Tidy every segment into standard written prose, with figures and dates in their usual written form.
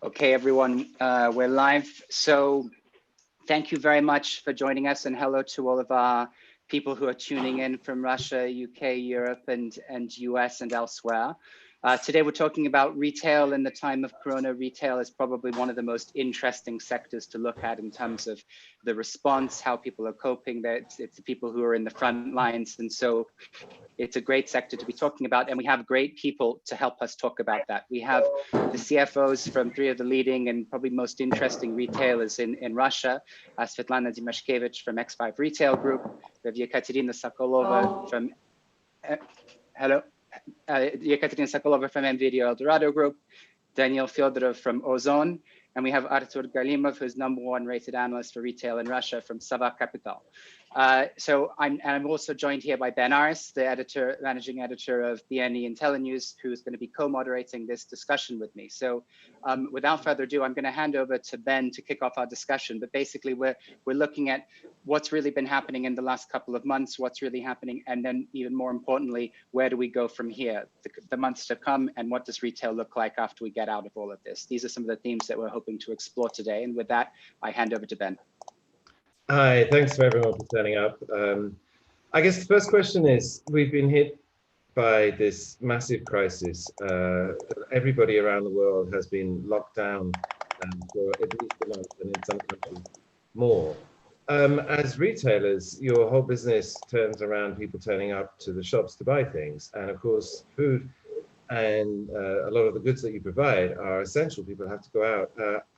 Okay, everyone, we're live. So thank you very much for joining us, and hello to all of our people who are tuning in from Russia, UK, Europe, and US and elsewhere. Today we're talking about retail. In the time of Corona, retail is probably one of the most interesting sectors to look at in terms of the response, how people are coping. It's the people who are in the front lines, and so it's a great sector to be talking about, and we have great people to help us talk about that. We have the CFOs from three of the leading and probably most interesting retailers in Russia, Svetlana Dimashkevich from X5 Retail Group, we have Yekaterina Sokolova from, Yekaterina Sokolova from NVIDIA Eldorado Group, Daniel Fyodorov from Ozon, and we have Artur Galimov, who's #1 rated analyst for retail in Russia from Sava Capital. So I'm also joined here by Ben Aris, the managing editor of BNE IntelliNews, who is going to be co-moderating this discussion with me. So without further ado, I'm going to hand over to Ben to kick off our discussion. But basically, we're looking at what's really been happening in the last couple of months, what's really happening, and then even more importantly, where do we go from here, the months to come, and what does retail look like after we get out of all of this? These are some of the themes that we're hoping to explore today. And with that, I hand over to Ben. Hi, thanks for everyone for turning up. I guess the first question is, we've been hit by this massive crisis. Everybody around the world has been locked down for at least a month, and in some countries more. As retailers, your whole business turns around people turning up to the shops to buy things. And of course, food and a lot of the goods that you provide are essential. People have to go out.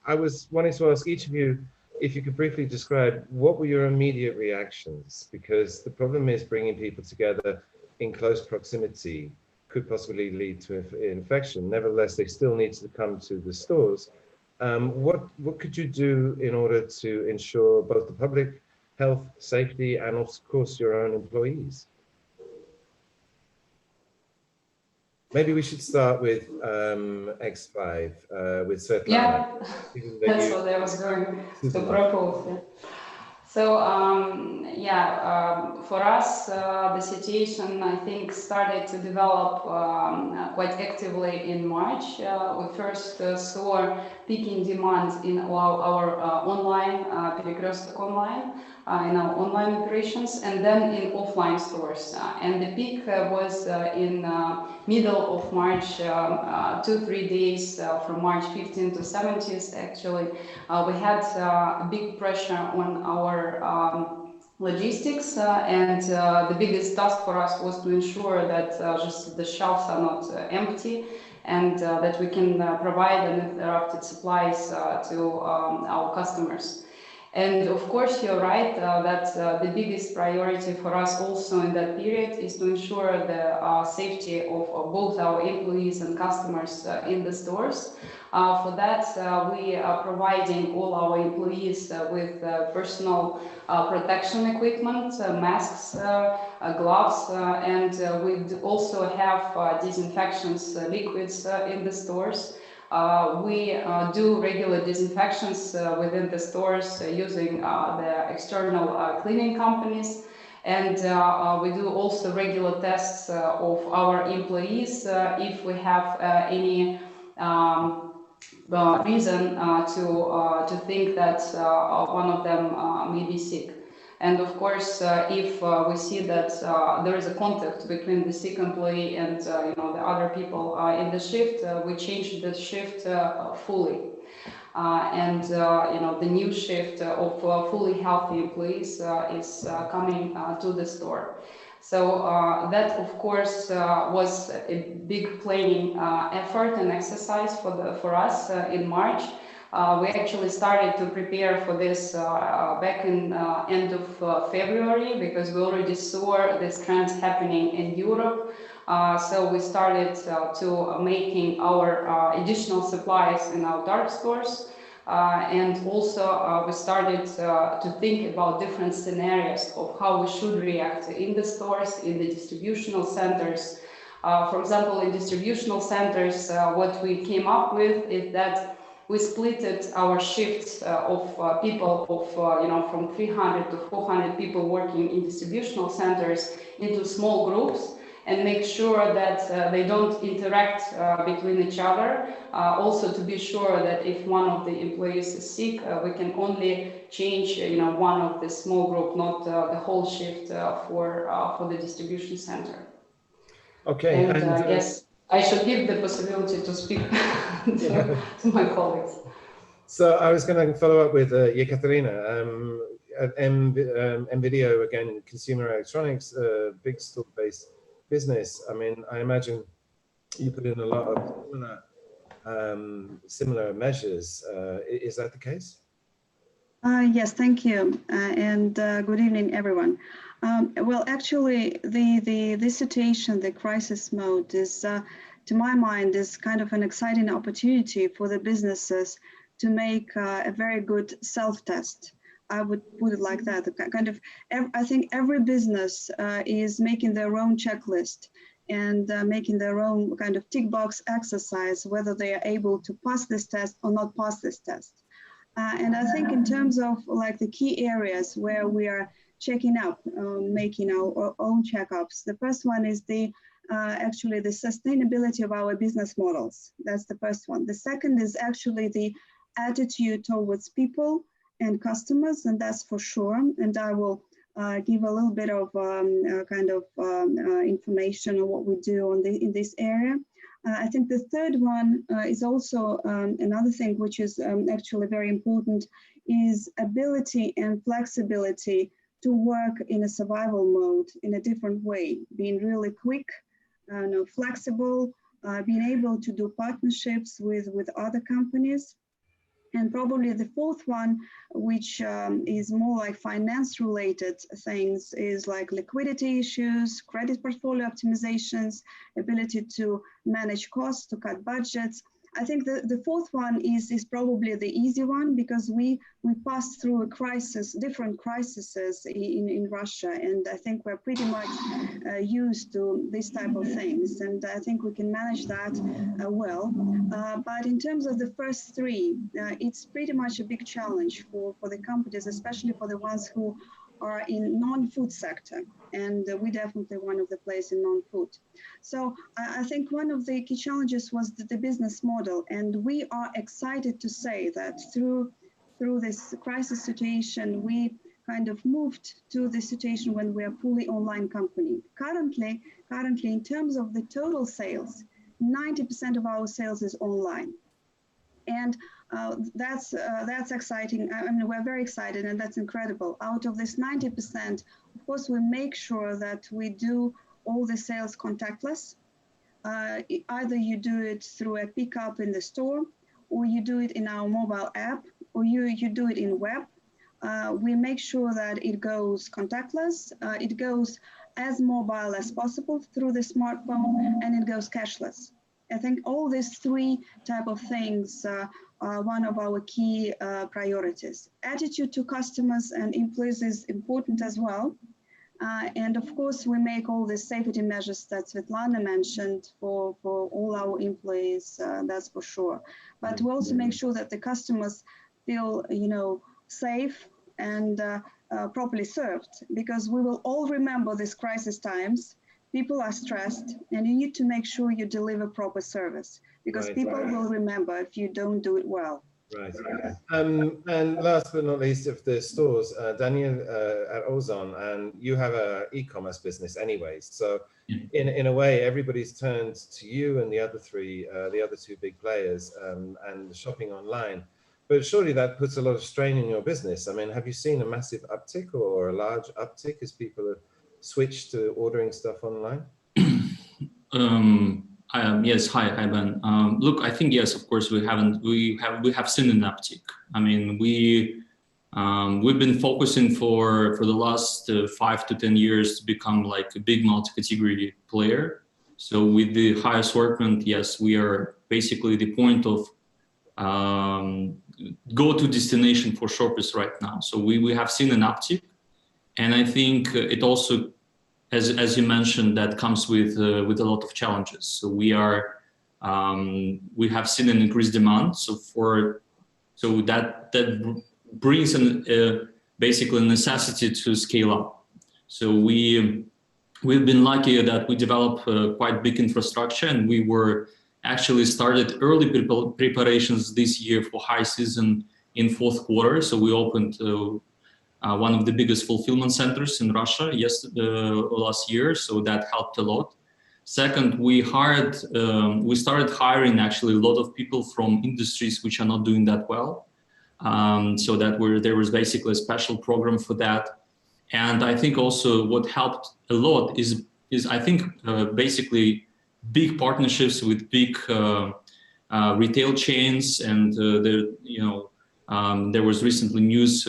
I was wanting to ask each of you if you could briefly describe what were your immediate reactions, because the problem is bringing people together in close proximity could possibly lead to infection. Nevertheless, they still need to come to the stores. What could you do in order to ensure both the public health, safety, and of course your own employees? Maybe we should start with X5, with Svetlana. Yeah, that's what I was going to propose. So, for us, the situation, I think, started to develop quite actively in March. We first saw peaking demand in our online, Перекресток online, in our online operations, and then in offline stores. And the peak was in middle of March, 2-3 days from March 15th to 17th. Actually, we had a big pressure on our logistics, and the biggest task for us was to ensure that just the shelves are not empty, and that we can provide uninterrupted supplies to our customers. And of course, you're right that the biggest priority for us also in that period is to ensure the safety of both our employees and customers in the stores. For that, we are providing all our employees with personal protection equipment, masks, gloves, and we also have disinfection liquids in the stores. We do regular disinfections within the stores using the external cleaning companies, and we do also regular tests of our employees if we have any reason to think that one of them may be sick. And of course, if we see that there is a contact between the sick employee and the other people in the shift, we change the shift fully. And the new shift of fully healthy employees is coming to the store. So that, of course, was a big planning effort and exercise for us in March. We actually started to prepare for this back in end of February, because we already saw this trend happening in Europe. So we started to making our additional supplies in our dark stores. And also we started to think about different scenarios of how we should react in the stores, in the distributional centers. For example, in distributional centers, what we came up with is that we splitted our shifts of people of from 300 to 400 people working in distributional centers into small groups, and make sure that they don't interact between each other. Also to be sure that if one of the employees is sick, we can only change one of the small group, not the whole shift for the distribution center. Okay. And yes, I should give the possibility to speak to my colleagues. So I was going to follow up with Yekaterina. At NVIDIA, again, consumer electronics, big store-based business. I mean, I imagine you put in a lot of similar measures. Is that the case? Yes, thank you, and good evening, everyone. Well, actually, the situation, the crisis mode is, to my mind, is kind of an exciting opportunity for the businesses to make a very good self-test. I would put it like that. Kind of, I think every business is making their own checklist and making their own kind of tick box exercise, whether they are able to pass this test or not pass this test. And I think in terms of like the key areas where we are checking up, making our own checkups, the first one is actually the sustainability of our business models. That's the first one. The second is actually the attitude towards people and customers, and that's for sure. And I will give a little bit of information on what we do in this area. I think the third one is also another thing which is actually very important, is ability and flexibility to work in a survival mode in a different way, being really quick, flexible, being able to do partnerships with other companies. And probably the fourth one, which is more like finance related things, is like liquidity issues, credit portfolio optimizations, ability to manage costs, to cut budgets. I think the fourth one is probably the easy one, because we passed through a crisis, different crises in Russia, and I think we're pretty much used to this type of things, and I think we can manage that well. But in terms of the first three, it's pretty much a big challenge for the companies, especially for the ones who are in non-food sector, and we definitely one of the players in non-food. So I think one of the key challenges was the business model, and we are excited to say that through this crisis situation, we kind of moved to the situation when we are fully online company. Currently, in terms of the total sales, 90% of our sales is online. And that's exciting. I mean, we're very excited, and that's incredible. Out of this 90%, of course, we make sure that we do all the sales contactless. Either you do it through a pickup in the store, or you do it in our mobile app, or you do it in web. We make sure that it goes contactless, it goes as mobile as possible through the smartphone, and it goes cashless. I think all these three type of things are one of our key priorities. Attitude to customers and employees is important as well. And of course, we make all the safety measures that Svetlana mentioned for all our employees, that's for sure. But we also make sure that the customers feel, safe and properly served, because we will all remember these crisis times. People are stressed, and you need to make sure you deliver proper service, because people will remember if you don't do it well. Right. And last but not least, of the stores, Daniel at Ozon, and you have an e-commerce business anyways. So in a way, everybody's turned to you and the other two big players, and shopping online. But surely that puts a lot of strain in your business. I mean, have you seen a massive uptick or a large uptick as people have switched to ordering stuff online? Yes, hi Ben. Look, I think yes, of course we have seen an uptick. I mean, we've been focusing for the last 5 to 10 years to become like a big multi-category player. So with the high assortment, yes, we are basically the point of go-to destination for shoppers right now. So we have seen an uptick, and I think it also, as you mentioned, that comes with a lot of challenges. So we have seen an increased demand. So that brings basically a necessity to scale up. So we we've been lucky that we developed quite big infrastructure, and we were actually started early preparations this year for high season in fourth quarter. So we opened one of the biggest fulfillment centers in Russia last year, so that helped a lot. Second, we started hiring actually a lot of people from industries which are not doing that well. So there was basically a special program for that. And I think also what helped a lot is I think basically big partnerships with big retail chains, and there was recently news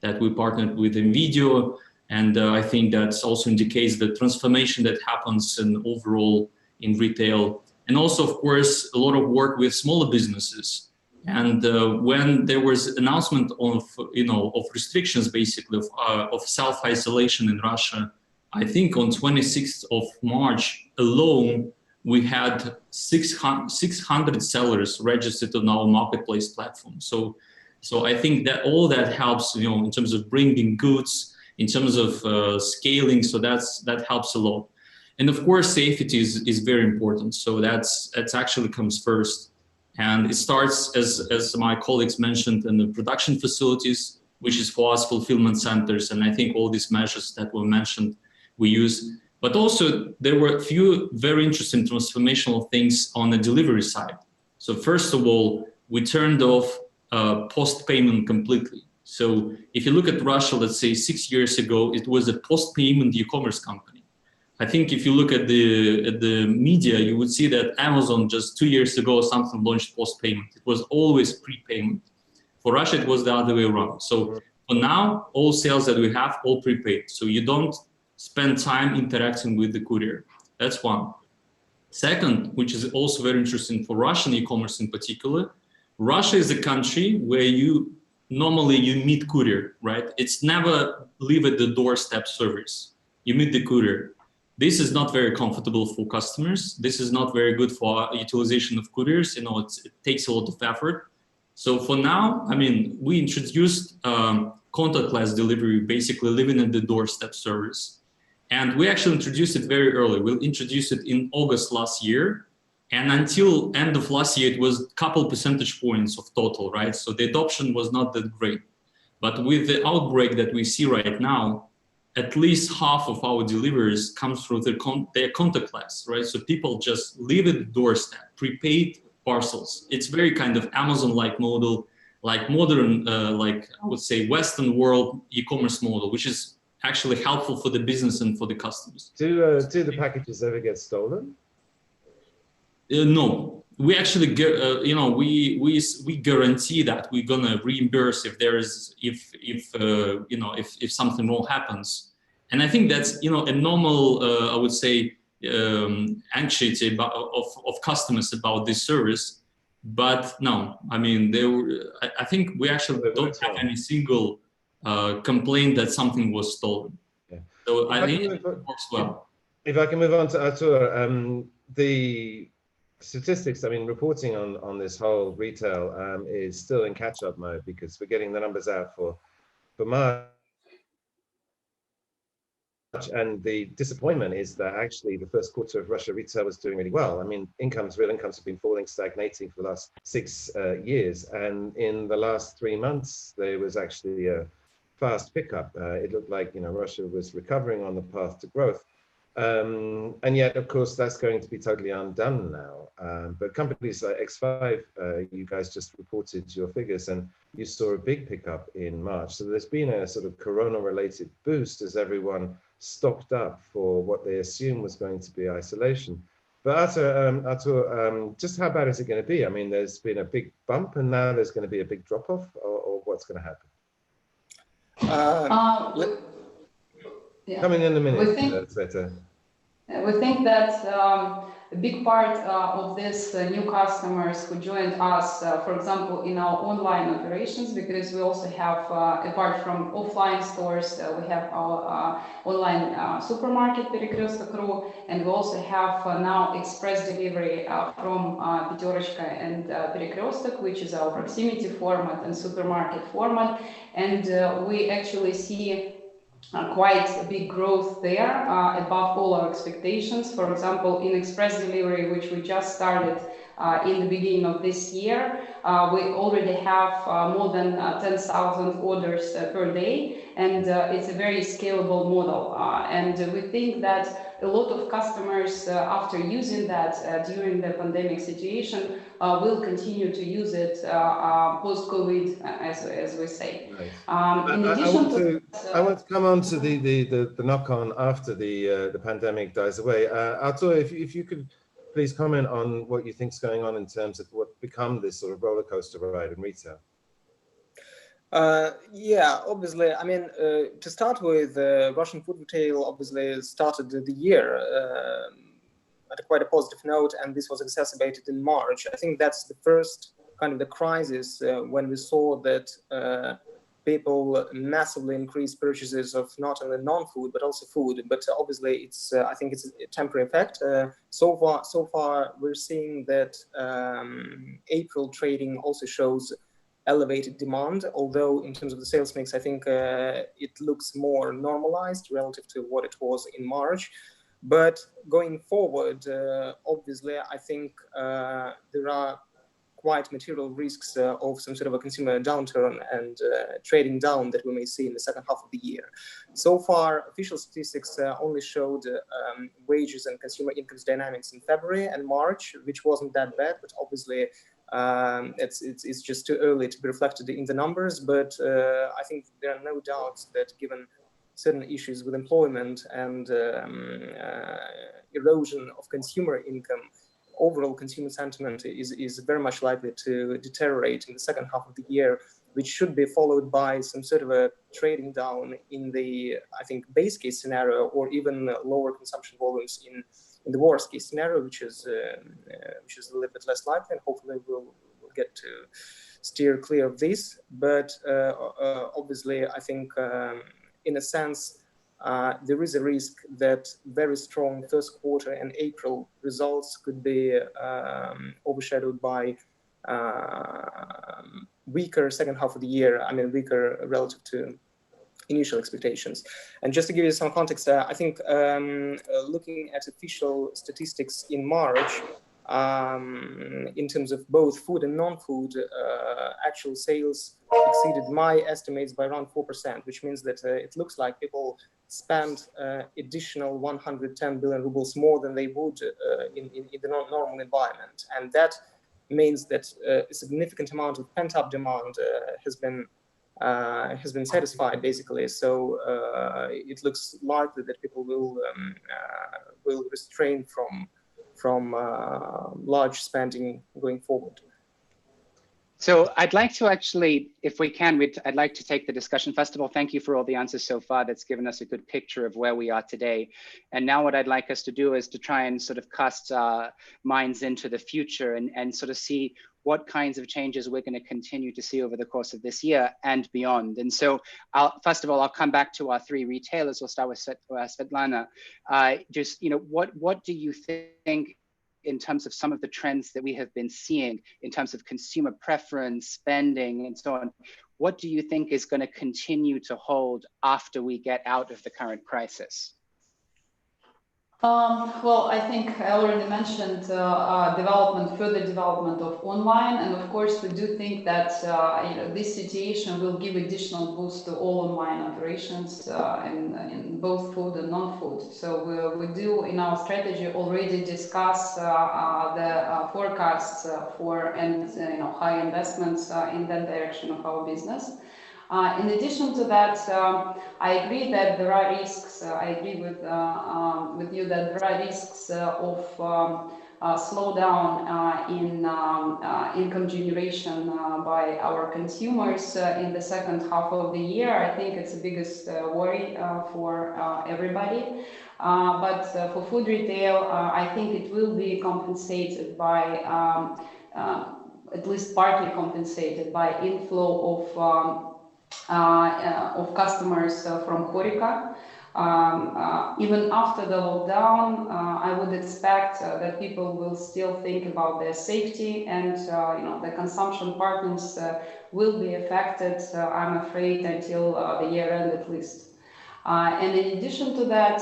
that we partnered with NVIDIA, and I think that also indicates the transformation that happens in overall in retail, and also of course a lot of work with smaller businesses. And when there was announcement of restrictions basically of self-isolation in Russia, I think on 26th of March alone we had 600 sellers registered on our marketplace platform. So I think that all that helps, in terms of bringing goods, in terms of scaling. So that helps a lot. And of course, safety is very important. So that's actually comes first. And it starts, as my colleagues mentioned, in the production facilities, which is for us fulfillment centers. And I think all these measures that were mentioned, we use. But also there were a few very interesting transformational things on the delivery side. So first of all, we turned off post-payment completely. So if you look at Russia, let's say 6 years ago, it was a post-payment e-commerce company. I think if you look at the media, you would see that Amazon just 2 years ago or something launched post-payment. It was always pre-payment. For Russia, it was the other way around. So for now, all sales that we have, all prepaid. So you don't spend time interacting with the courier. That's one. Second, which is also very interesting for Russian e-commerce in particular, Russia is a country where normally you meet courier, right? It's never leave at the doorstep service. You meet the courier. This is not very comfortable for customers. This is not very good for utilization of couriers. It takes a lot of effort. So for now, I mean, we introduced contactless delivery, basically living at the doorstep service. And we actually introduced it very early. We introduced it in August last year. And until end of last year, it was a couple percentage points of total, right? So the adoption was not that great. But with the outbreak that we see right now, at least half of our deliveries comes through their contactless, right? So people just leave at the doorstep, prepaid parcels. It's very kind of Amazon-like model, like modern, like I would say Western world e-commerce model, which is actually helpful for the business and for the customers. Do the packages ever get stolen? No, we actually, we guarantee that we're gonna reimburse if there is, if something wrong happens. And I think that's, a normal, I would say, anxiety of customers about this service. But no, I mean, I think we actually don't have any single complaint that something was stolen. Yeah. So I think it works well. If I can move on to Artur, the statistics, I mean, reporting on this whole retail is still in catch-up mode because we're getting the numbers out for March. And the disappointment is that actually the first quarter of Russia retail was doing really well. I mean, real incomes have been falling, stagnating for the last 6 years. And in the last 3 months, there was actually a fast pickup. It looked like, Russia was recovering on the path to growth. And yet, of course, that's going to be totally undone now. But companies like X5, you guys just reported your figures and you saw a big pickup in March. So there's been a sort of corona-related boost as everyone stocked up for what they assumed was going to be isolation. But Artur, just how bad is it going to be? I mean, there's been a big bump and now there's going to be a big drop-off, or what's going to happen? Coming in a minute, Sveta. We think that a big part of these new customers who joined us, for example, in our online operations, because we also have, apart from offline stores, we have our online supermarket Perekrestok.ru, and we also have now express delivery from Peterочка and Perekrestok, which is our proximity format and supermarket format. And we actually see quite a big growth there, above all our expectations. For example, in express delivery, which we just started in the beginning of this year, we already have more than 10,000 orders per day, and it's a very scalable model. And we think that a lot of customers, after using that during the pandemic situation, will continue to use it post-COVID, as we say. Nice. In addition I want to come on to the knock-on after the pandemic dies away. Artur, if you could please comment on what you think is going on in terms of what become this sort of roller coaster ride in retail. Yeah, obviously, I mean, to start with, Russian food retail obviously started the year at quite a positive note, and this was exacerbated in March. I think that's the first kind of the crisis when we saw that people massively increased purchases of not only non-food but also food. But obviously, it's I think it's a temporary effect. So far, we're seeing that April trading also shows elevated demand, although in terms of the sales mix, I think it looks more normalized relative to what it was in March. But going forward, obviously, I think there are quite material risks of some sort of a consumer downturn and trading down that we may see in the second half of the year. So far, official statistics only showed wages and consumer incomes dynamics in February and March, which wasn't that bad, but obviously it's just too early to be reflected in the numbers. But I think there are no doubts that given certain issues with employment and erosion of consumer income, overall consumer sentiment is very much likely to deteriorate in the second half of the year, which should be followed by some sort of a trading down in the, I think, base case scenario, or even lower consumption volumes in the worst case scenario, which is a little bit less likely, and hopefully we'll get to steer clear of this. But obviously, I think in a sense, there is a risk that very strong first quarter and April results could be overshadowed by weaker second half of the year. I mean, weaker relative to initial expectations. And just to give you some context, I think looking at official statistics in March, in terms of both food and non-food, actual sales exceeded my estimates by around 4%, which means that it looks like people spent additional 110 billion rubles more than they would in the normal environment. And that means that a significant amount of pent-up demand has been satisfied, basically. So it looks likely that people will restrain from large spending going forward. So I'd like to actually, if we can, I'd like to take the discussion. First of all, thank you for all the answers so far. That's given us a good picture of where we are today. And now what I'd like us to do is to try and sort of cast our minds into the future and sort of see what kinds of changes we're going to continue to see over the course of this year and beyond. And so first of all, I'll come back to our three retailers. We'll start with Svetlana. Just, you know, what do you think in terms of some of the trends that we have been seeing in terms of consumer preference, spending, and so on? What do you think is going to continue to hold after we get out of the current crisis? Well, I think I already mentioned further development of online, and of course we do think that this situation will give additional boost to all online operations in both food and non-food. So we do in our strategy already discuss the forecasts for high investments in that direction of our business. In addition to that, I agree that there are risks. I agree with you that there are risks of slowdown in income generation by our consumers in the second half of the year. I think it's the biggest worry for everybody. But for food retail, I think it will be compensated by, at least partly compensated by inflow of customers from HoReCa. Even after the lockdown, I would expect that people will still think about their safety, and the consumption patterns will be affected, I'm afraid, until the year end at least. And in addition to that,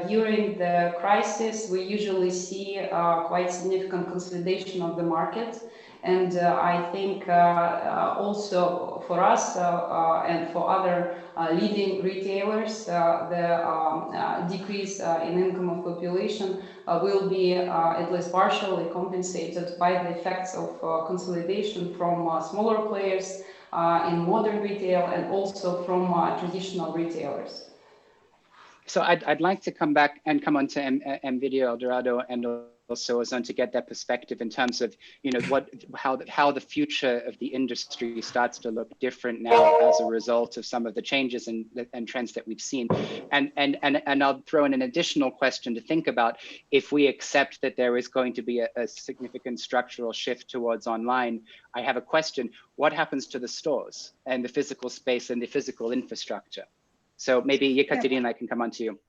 during the crisis, we usually see quite significant consolidation of the market. And I think also for us and for other leading retailers, the decrease in income of population will be at least partially compensated by the effects of consolidation from smaller players in modern retail and also from traditional retailers. So I'd like to come back and come on to NVIDIA, Eldorado, and also Ozon to get that perspective in terms of, you know, how the future of the industry starts to look different now as a result of some of the changes and trends that we've seen. And I'll throw in an additional question to think about. If we accept that there is going to be a significant structural shift towards online, I have a question: what happens to the stores and the physical space and the physical infrastructure? So maybe Yekaterina, I can come on to you.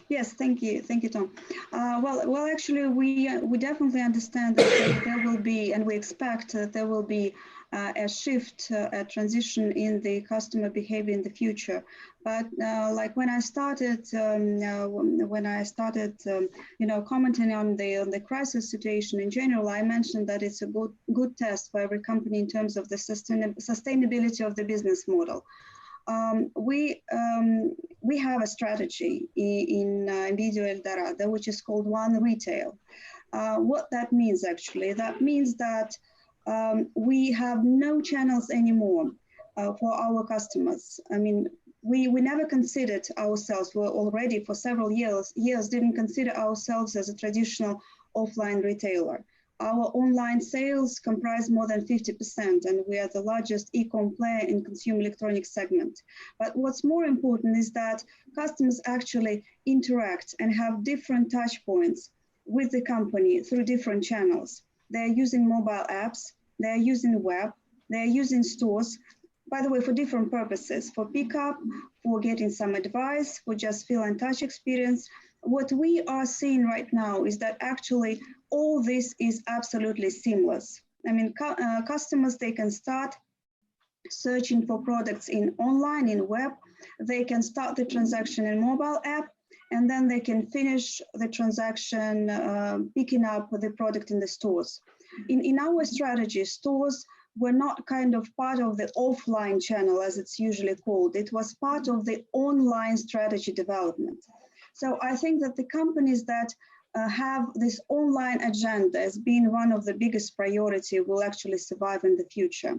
Yes, thank you, Tom. Well, actually, we definitely understand that there will be, and we expect that there will be a shift, a transition in the customer behavior in the future. But like when I started, you know, commenting on the crisis situation in general, I mentioned that it's a good test for every company in terms of the sustainability of the business model. We have a strategy in NVIDIA Eldorado, which is called One Retail. What that means actually, that means that we have no channels anymore for our customers. I mean, we never considered ourselves, we already for several years didn't consider ourselves as a traditional offline retailer. Our online sales comprise more than 50%, and we are the largest e-com player in consumer electronics segment. But what's more important is that customers actually interact and have different touch points with the company through different channels. They're using mobile apps, they're using web, they're using stores, by the way, for different purposes, for pickup, for getting some advice, for just feel and touch experience. What we are seeing right now is that actually all this is absolutely seamless. I mean, customers, they can start searching for products in online, in web, they can start the transaction in mobile app, and then they can finish the transaction picking up the product in the stores. In our strategy, stores were not kind of part of the offline channel as it's usually called. It was part of the online strategy development. So I think that the companies that have this online agenda as being one of the biggest priority will actually survive in the future.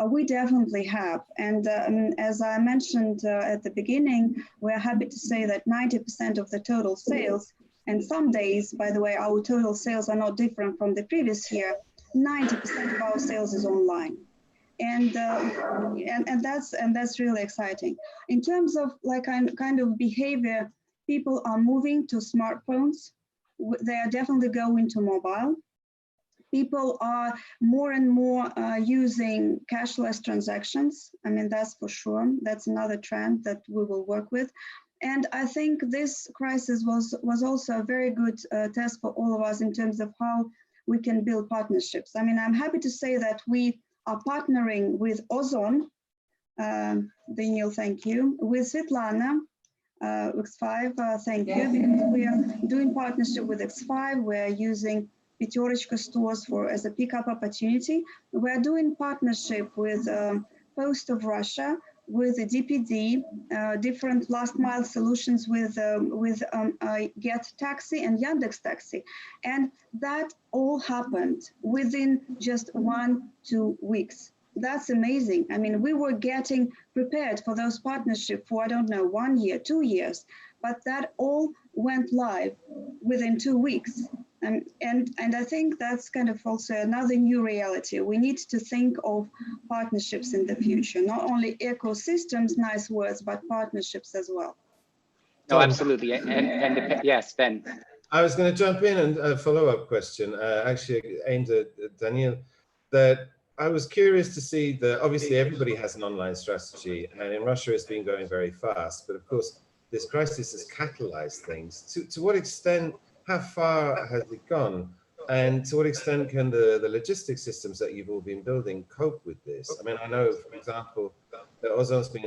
We definitely have. And as I mentioned at the beginning, we're happy to say that 90% of the total sales, and some days, by the way, our total sales are not different from the previous year, 90% of our sales is online. And that's really exciting. In terms of like kind of behavior, people are moving to smartphones. They are definitely going to mobile. People are more and more using cashless transactions. I mean, that's for sure. That's another trend that we will work with. And I think this crisis was also a very good test for all of us in terms of how we can build partnerships. I mean, I'm happy to say that we are partnering with Ozon, Daniel, thank you, with Svetlana, X5, thank you, because we are doing partnership with X5. We're using Peterочка stores as a pickup opportunity. We're doing partnership with Post of Russia, with the DPD, different last mile solutions with Get Taxi and Yandex Taxi. And that all happened within just 1-2 weeks. That's amazing. I mean, we were getting prepared for those partnerships for, I don't know, 1 year, 2 years, but that all went live within 2 weeks. And I think that's kind of also another new reality. We need to think of partnerships in the future, not only ecosystems, nice words, but partnerships as well. No, absolutely. And yes, Ben. I was going to jump in and a follow-up question, actually aimed at Daniel, that I was curious to see that obviously everybody has an online strategy, and in Russia it's been going very fast, but of course this crisis has catalyzed things. To what extent, how far has it gone And to what extent can the logistics systems that you've all been building cope with this? I mean, I know, for example, that Ozon's been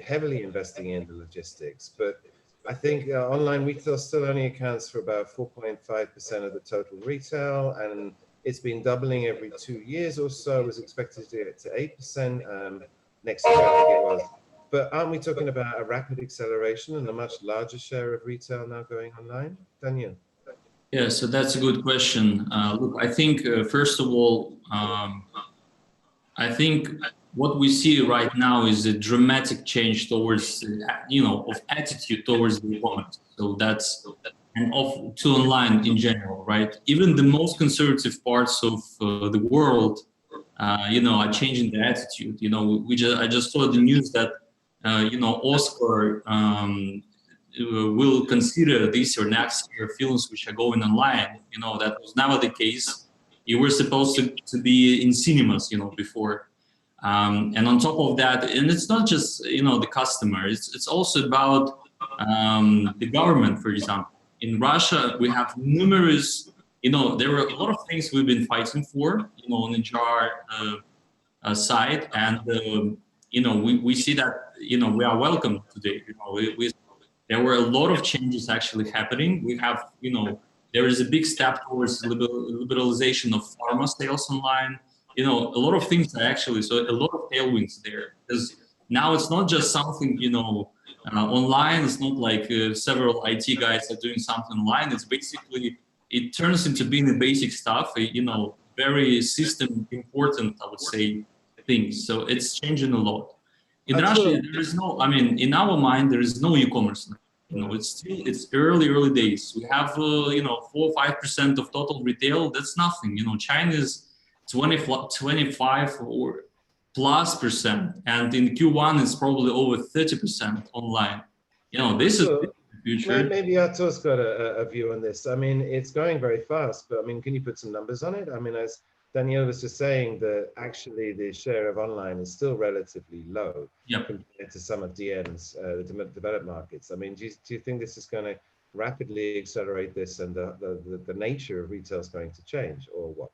heavily investing in the logistics, but I think online retail still only accounts for about 4.5% of the total retail, and it's been doubling every 2 years or so. It was expected to get to 8% next year, I think it was. But aren't we talking about a rapid acceleration and a much larger share of retail now going online? Daniel? Yeah, so that's a good question. Look, I think first of all, I think what we see right now is a dramatic change towards, of attitude towards the e-commerce. So that's and to online in general, right? Even the most conservative parts of the world, are changing their attitude. I just saw the news that, Oscar will consider this or next year films which are going online. That was never the case. You were supposed to be in cinemas, before. And on top of that, and it's not just, the customer, it's also about the government, for example. In Russia, we have numerous, there were a lot of things we've been fighting for, on the JAR side. And, we see that, we are welcome today. There were a lot of changes actually happening. We have, there is a big step towards liberalization of pharma sales online. A lot of things are actually, so a lot of tailwinds there. Because now it's not just something, online. It's not like several IT guys are doing something online. It's basically, it turns into being the basic stuff, very system important, I would say, things. So it's changing a lot. In Russia, there is no, in our mind, there is no e-commerce now. It's early days. We have, 4 or 5% of total retail. That's nothing. China is 25 or plus percent. And in Q1, it's probably over 30% online. This is the future. Maybe Artur's got a view on this. It's going very fast, but can you put some numbers on it? As Daniel was just saying, that actually the share of online is still relatively low compared to some of DM's developed markets. Do you think this is going to rapidly accelerate this, and the nature of retail is going to change, or what?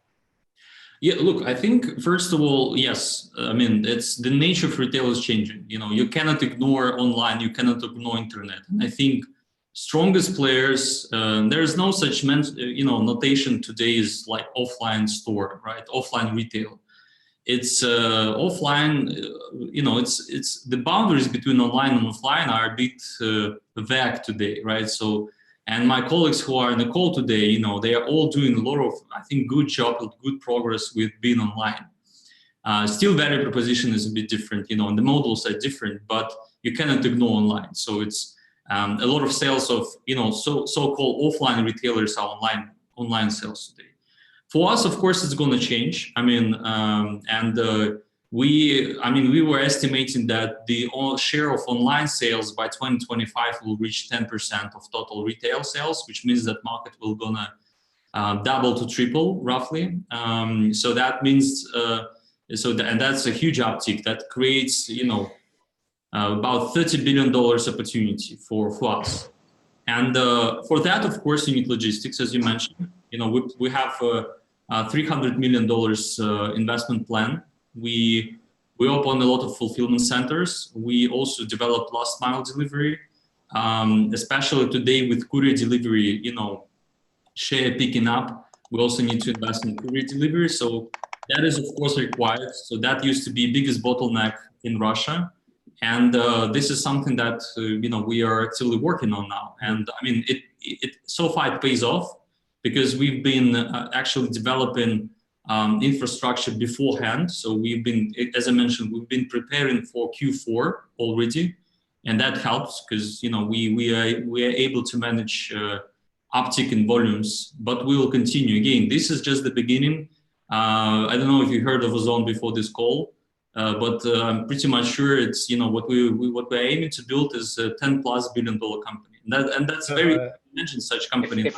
Yeah, look, I think first of all, yes. It's the nature of retail is changing. You cannot ignore online, you cannot ignore internet. And I think strongest players, there is no such notation today is like offline store, right? Offline retail. It's offline, it's the boundaries between online and offline are a bit vague today, right? So, and my colleagues who are in the call today, they are all doing a lot of, I think, good job, good progress with being online. Still, value proposition is a bit different, and the models are different, but you cannot ignore online. So it's a lot of sales of, so-called offline retailers are online sales today. For us, of course, it's going to change. We were estimating that the share of online sales by 2025 will reach 10% of total retail sales, which means that market will gonna double to triple roughly. So that means, and that's a huge uptick that creates, about $30 billion opportunity for us. And for that, of course, you need logistics, as you mentioned. We have a $300 million investment plan. We open a lot of fulfillment centers. We also develop last mile delivery, especially today with courier delivery, share picking up. We also need to invest in courier delivery. So that is of course required. So that used to be biggest bottleneck in Russia. And this is something that, we are actively working on now. And it so far it pays off because we've been actually developing infrastructure beforehand. So we've been, as I mentioned, we've been preparing for Q4 already, and that helps because we are able to manage uptick in volumes. But we will continue. Again, this is just the beginning. I don't know if you heard of Ozon before this call, but I'm pretty much sure it's what we're aiming to build is a $10+ billion company, and that's very mentioned such company.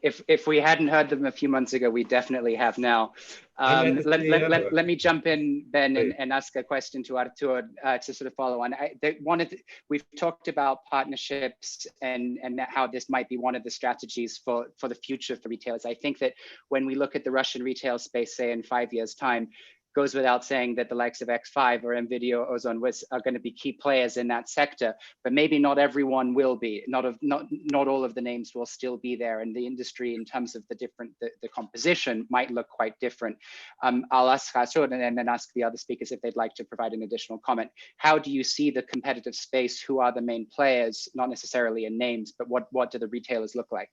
if we hadn't heard them a few months ago, we definitely have now. Let me jump in, Ben, and ask a question to Artur to sort of follow on. We've talked about partnerships and how this might be one of the strategies for the future for retailers. I think that when we look at the Russian retail space, say in 5 years' time, goes without saying that the likes of X5 or NVIDIA or Ozon are going to be key players in that sector, but maybe not everyone will be. Not all of the names will still be there, and the industry, in terms of the composition, might look quite different. I'll ask Artur and then ask the other speakers if they'd like to provide an additional comment. How do you see the competitive space? Who are the main players? Not necessarily in names, but what do the retailers look like?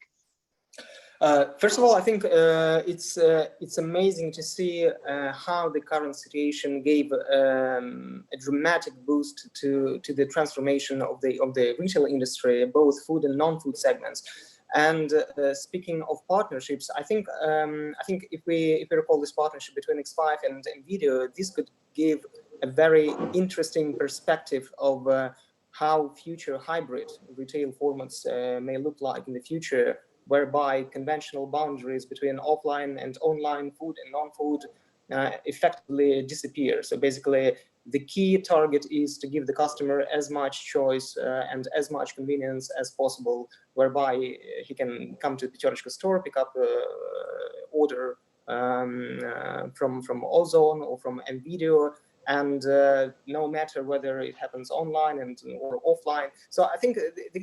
First of all, I think it's amazing to see how the current situation gave a dramatic boost to the transformation of the retail industry, both food and non-food segments. And speaking of partnerships, I think if we recall this partnership between X5 and NVIDIA, this could give a very interesting perspective of how future hybrid retail formats may look like in the future, whereby conventional boundaries between offline and online food and non-food effectively disappear. So basically, the key target is to give the customer as much choice and as much convenience as possible, whereby he can come to Peterочка store, pick up order from Ozon or from NVIDIA, and no matter whether it happens online or offline. So I think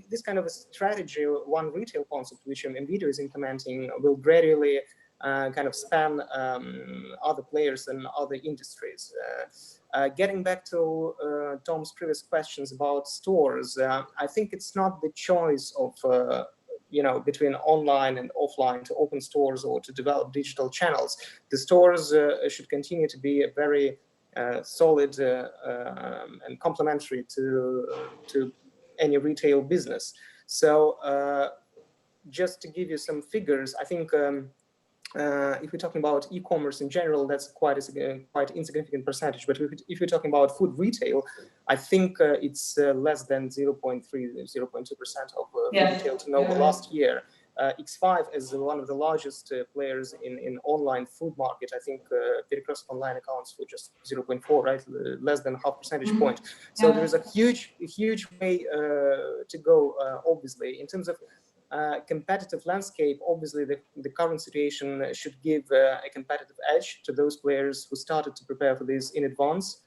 this kind of a strategy, one retail concept, which NVIDIA is implementing, will gradually kind of span other players and other industries. Getting back to Tom's previous questions about stores, I think it's not the choice of between online and offline to open stores or to develop digital channels. The stores should continue to be a very solid and complementary to any retail business. So just to give you some figures, I think if we're talking about e-commerce in general, that's quite insignificant percentage. But if you're talking about food retail, I think it's less than 0.3, 0.2% of food retail turnover last year. X5 is one of the largest players in online food market. I think Perекrostok online accounts for just 0.4, right? Less than half percentage point. So there is a huge way to go, obviously. In terms of competitive landscape, obviously the current situation should give a competitive edge to those players who started to prepare for this in advance,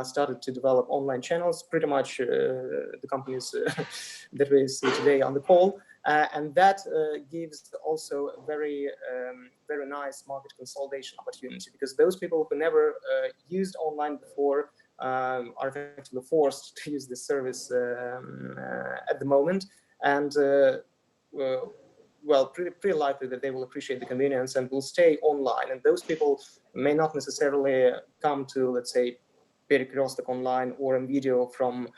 started to develop online channels, pretty much the companies that we see today on the call. And that gives also a very nice market consolidation opportunity, because those people who never used online before are effectively forced to use this service at the moment. And well, pretty likely that they will appreciate the convenience and will stay online. And those people may not necessarily come to, let's say, Perekrostok online or NVIDIA from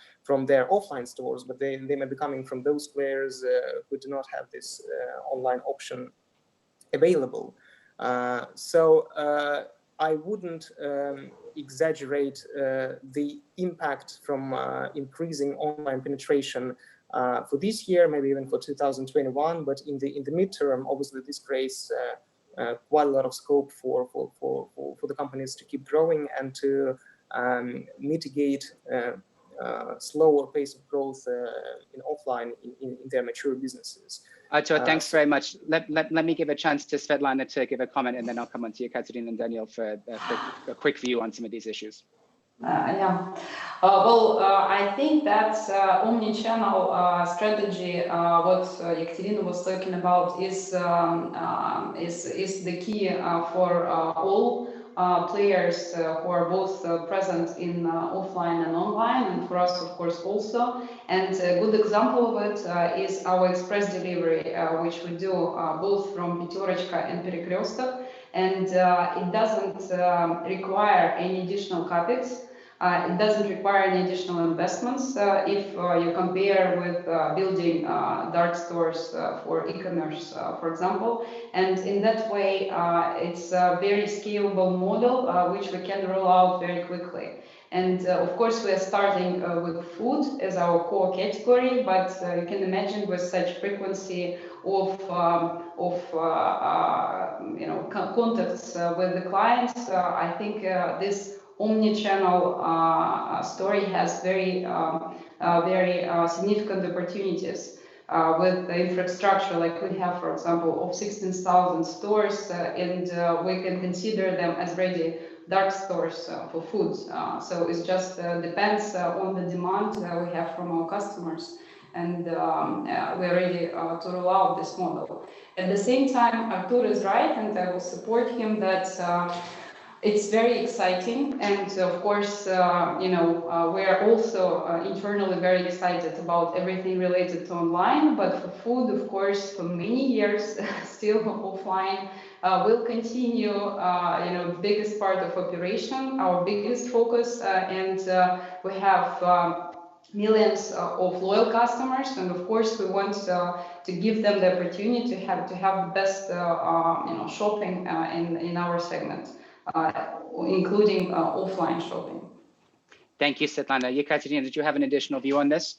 their offline stores, but they may be coming from those players who do not have this online option available. So I wouldn't exaggerate the impact from increasing online penetration for this year, maybe even for 2021. But in the midterm, obviously, this creates quite a lot of scope for the companies to keep growing and to mitigate slower pace of growth in offline in their mature businesses. Artur, thanks very much. Let me give a chance to Svetlana to give a comment, and then I'll come on to you, Katerina and Daniel, for a quick view on some of these issues. Well, I think that omni-channel strategy, what Ekaterina was talking about, is the key for all players who are both present in offline and online, and for us, of course, also. And a good example of it is our express delivery, which we do both from Peterочка and Perекrostok, and it doesn't require any additional capex. It doesn't require any additional investments if you compare with building dark stores for e-commerce, for example. And in that way, it's a very scalable model which we can roll out very quickly. And of course, we are starting with food as our core category, but you can imagine with such frequency of contacts with the clients, I think this omni-channel story has very significant opportunities. With the infrastructure like we have, for example, of 16,000 stores, and we can consider them as ready dark stores for food. So it just depends on the demand we have from our customers, and we're ready to roll out this model. At the same time, Artur is right, and I will support him that it's very exciting, and of course, we are also internally very excited about everything related to online. But for food, of course, for many years, still offline will continue. Biggest part of operation, our biggest focus, and we have millions of loyal customers, and of course, we want to give them the opportunity to have the best, shopping in our segment. Including offline shopping. Thank you, Svetlana. Yekaterina, did you have an additional view on this?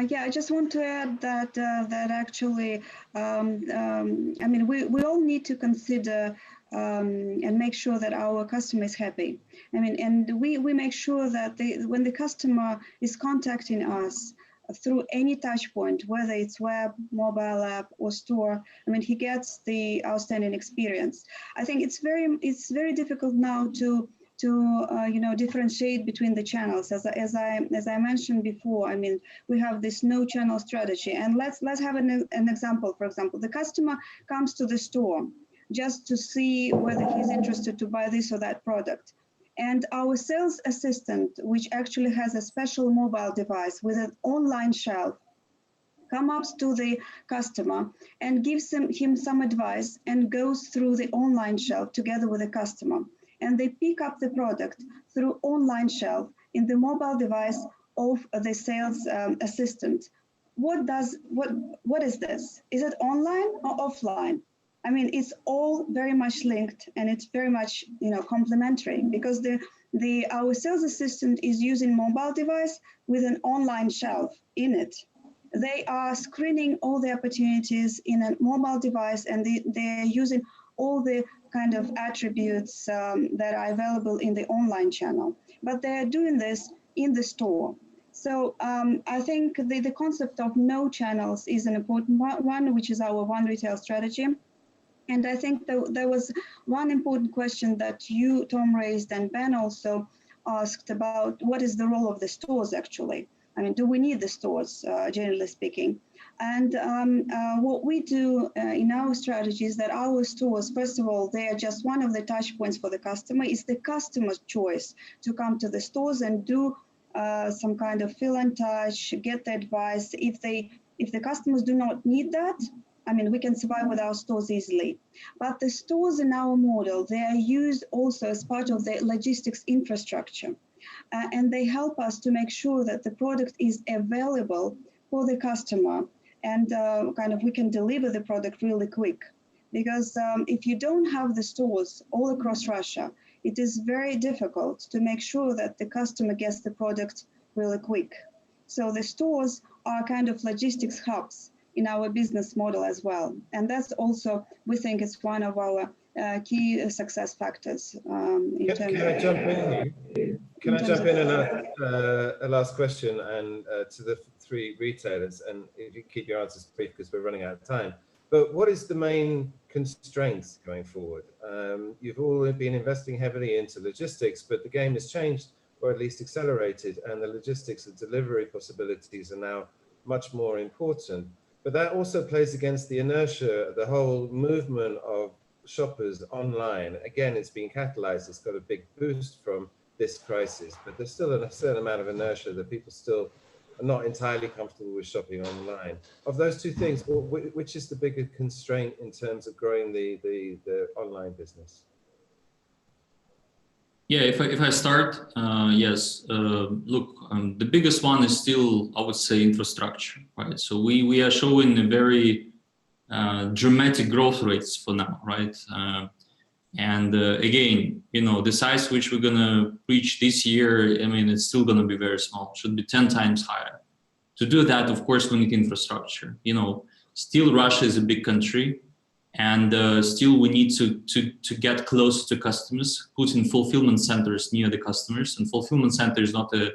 Yeah, I just want to add that actually, we all need to consider and make sure that our customer is happy. And we make sure that when the customer is contacting us through any touch point, whether it's web, mobile app, or store, he gets the outstanding experience. I think it's very difficult now to differentiate between the channels. As I mentioned before, we have this no channel strategy, and let's have an example. For example, the customer comes to the store just to see whether he's interested to buy this or that product. And our sales assistant, which actually has a special mobile device with an online shelf, comes up to the customer and gives him some advice and goes through the online shelf together with the customer. And they pick up the product through online shelf in the mobile device of the sales assistant. What is this? Is it online or offline? It's all very much linked, and it's very much complementary, because our sales assistant is using mobile device with an online shelf in it. They are screening all the opportunities in a mobile device, and they're using all the kind of attributes that are available in the online channel. But they're doing this in the store. So I think the concept of no channels is an important one, which is our One Retail strategy. And I think there was one important question that you, Tom, raised, and Ben also asked about what is the role of the stores actually. Do we need the stores, generally speaking? And what we do in our strategy is that our stores, first of all, they are just one of the touch points for the customer. It's the customer's choice to come to the stores and do some kind of feel and touch, get the advice. If the customers do not need that, we can survive with our stores easily. But the stores in our model, they are used also as part of the logistics infrastructure. And they help us to make sure that the product is available for the customer, and we can deliver the product really quick. Because if you don't have the stores all across Russia, it is very difficult to make sure that the customer gets the product really quick. So the stores are kind of logistics hubs in our business model as well. And that's also, we think, is one of our key success factors. Can I jump in? Can I jump in and ask a last question and to the three retailers, and if you keep your answers brief because we're running out of time. But what is the main constraints going forward? You've all been investing heavily into logistics, but the game has changed, or at least accelerated, and the logistics and delivery possibilities are now much more important. But that also plays against the inertia, the whole movement of shoppers online. Again, it's been catalyzed, it's got a big boost from this crisis, but there's still a certain amount of inertia that people still are not entirely comfortable with shopping online. Of those two things, which is the bigger constraint in terms of growing the online business? Yeah, if I start, yes. Look, the biggest one is still, I would say, infrastructure, right? So we are showing a very dramatic growth rates for now, right? And again, you know, the size which we're gonna reach this year, I mean, it's still gonna be very small. Should be 10 times higher. To do that, of course, we need infrastructure. You know, still Russia is a big country, and still we need to get close to customers, put in fulfillment centers near the customers. And fulfillment center is not a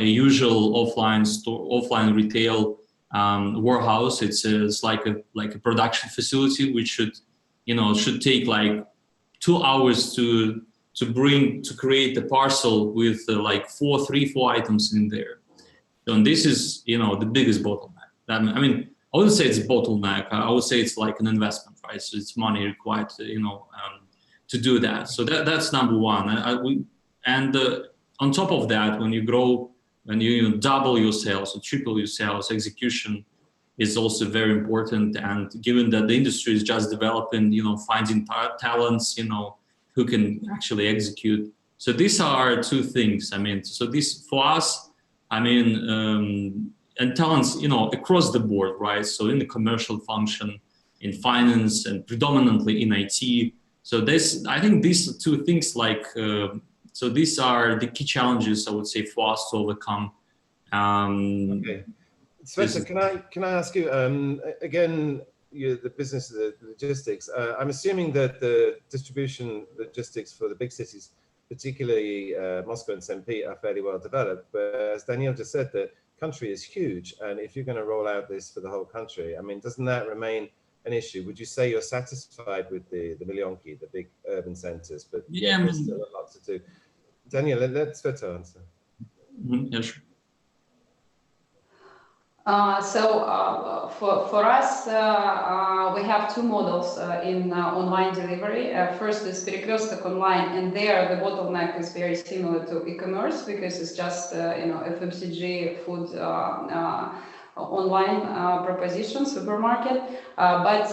usual offline store, offline retail warehouse. It's like a production facility, which should take like 2 hours to create a parcel with like 4 items in there. And this is, you know, the biggest bottleneck. I mean, I wouldn't say it's a bottleneck. I would say it's like an investment, right? So it's money required, to do that. So that's number one. On top of that, when you grow, when you double your sales or triple your sales, execution is also very important. And given that the industry is just developing, you know, finding talents, you know, who can actually execute. So these are two things. I mean, so this for us, I mean, and talents, you know, across the board, right? So in the commercial function, in finance, and predominantly in IT. So I think these two things, like, so these are the key challenges I would say for us to overcome. Okay, Sveta, can I ask you again? The business, the logistics. I'm assuming that the distribution logistics for the big cities, particularly Moscow and St. Pete, are fairly well developed. But as Daniel just said, the country is huge, and if you're going to roll out this for the whole country, I mean, doesn't that remain an issue? Would you say you're satisfied with the Millionki, the big urban centers? But yeah, there's still a lot to do. Daniel, let's Sveta answer. Yeah, sure. For us, we have two models in online delivery. First is Перекресток Online, and there the bottleneck is very similar to e-commerce because it's just FMCG food online proposition, supermarket. But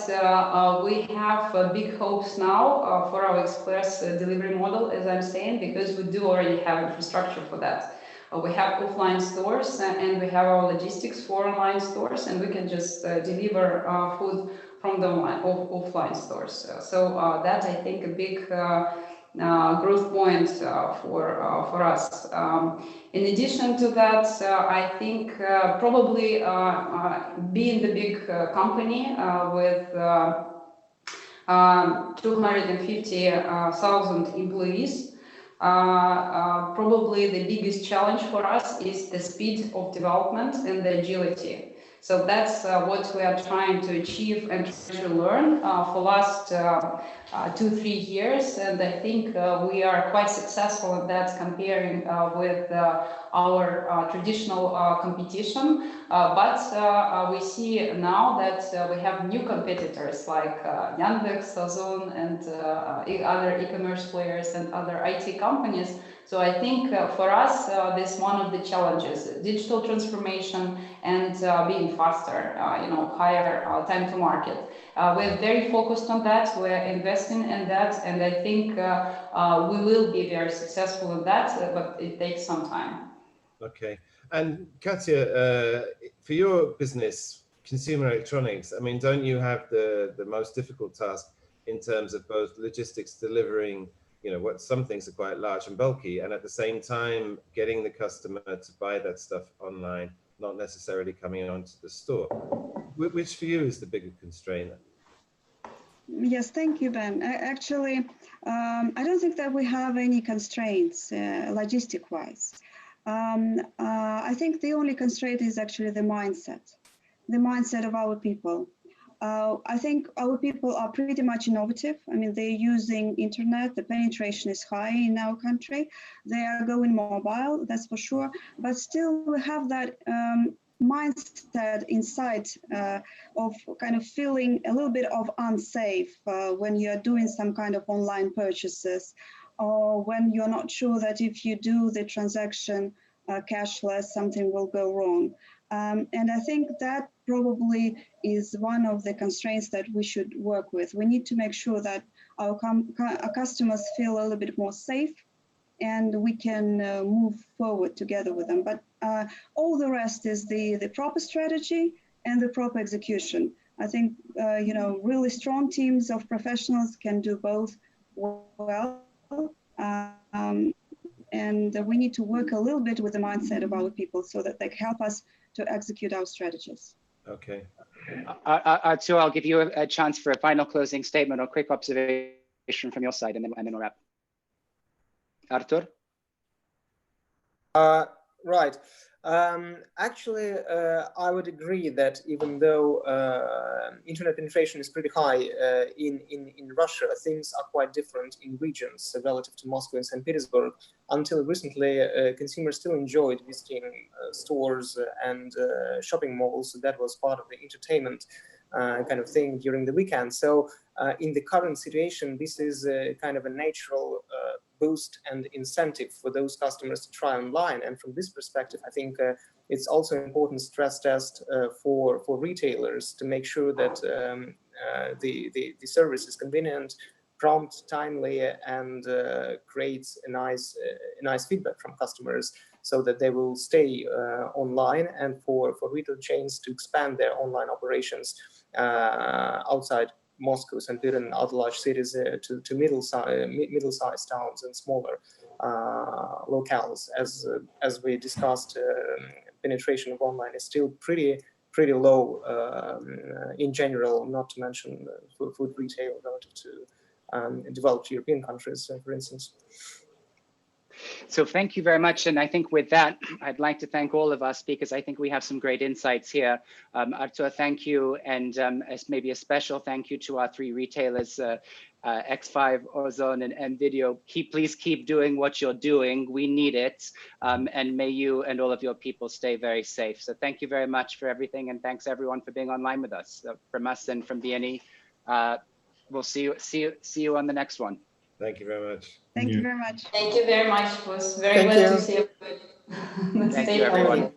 we have big hopes now for our express delivery model, as I'm saying, because we do already have infrastructure for that. We have offline stores and we have our logistics for online stores, and we can just deliver food from the offline stores. So that's, I think, a big growth point for us. In addition to that, I think probably being the big company with 250,000 employees, probably the biggest challenge for us is the speed of development and the agility. So that's what we are trying to achieve and to learn for last 2-3 years, and I think we are quite successful in that comparing with our traditional competition. But we see now that we have new competitors like Yandex, Ozon, and other e-commerce players and other IT companies. So I think for us, this is one of the challenges: digital transformation and being faster, higher time to market. We're very focused on that. We're investing in that, and I think we will be very successful in that, but it takes some time. Okay. And Katya, for your business, consumer electronics, I mean, don't you have the most difficult task in terms of both logistics, delivering, what some things are quite large and bulky, and at the same time getting the customer to buy that stuff online, not necessarily coming onto the store? Which for you is the bigger constraint? Yes, thank you, Ben. Actually, I don't think that we have any constraints logistic-wise. I think the only constraint is actually the mindset of our people. I think our people are pretty much innovative. I mean, they're using internet. The penetration is high in our country. They are going mobile, that's for sure. But still, we have that mindset inside of kind of feeling a little bit of unsafe when you're doing some kind of online purchases, or when you're not sure that if you do the transaction cashless, something will go wrong. And I think that probably is one of the constraints that we should work with. We need to make sure that our customers feel a little bit more safe, and we can move forward together with them. But all the rest is the proper strategy and the proper execution. I think, really strong teams of professionals can do both well. And we need to work a little bit with the mindset of our people so that they help us to execute our strategies. Okay. Artur, I'll give you a chance for a final closing statement or quick observation from your side, and then we'll wrap. Artur? Right. Actually, I would agree that even though internet penetration is pretty high in Russia, things are quite different in regions relative to Moscow and St. Petersburg. Until recently, consumers still enjoyed visiting stores and shopping malls. So that was part of the entertainment kind of thing during the weekend. So in the current situation, this is kind of a natural boost and incentive for those customers to try online. And from this perspective, I think it's also an important stress test for retailers to make sure that the service is convenient, prompt, timely, and creates a nice feedback from customers so that they will stay online, and for retail chains to expand their online operations outside Moscow, St. Peter, and other large cities to middle-sized towns and smaller locales. As we discussed, penetration of online is still pretty low in general, not to mention food retail relative to developed European countries, for instance. So thank you very much. And I think with that, I'd like to thank all of our speakers. I think we have some great insights here. Artur, thank you. And as maybe a special thank you to our three retailers, X5, Ozon, and Video. Please keep doing what you're doing. We need it. And may you and all of your people stay very safe. So thank you very much for everything. And thanks everyone for being online with us. From us and from BNE, we'll see you on the next one. Thank you very much. Thank you very much. Thank you very much. It was very Thank glad you. to see you. Thank you, everyone.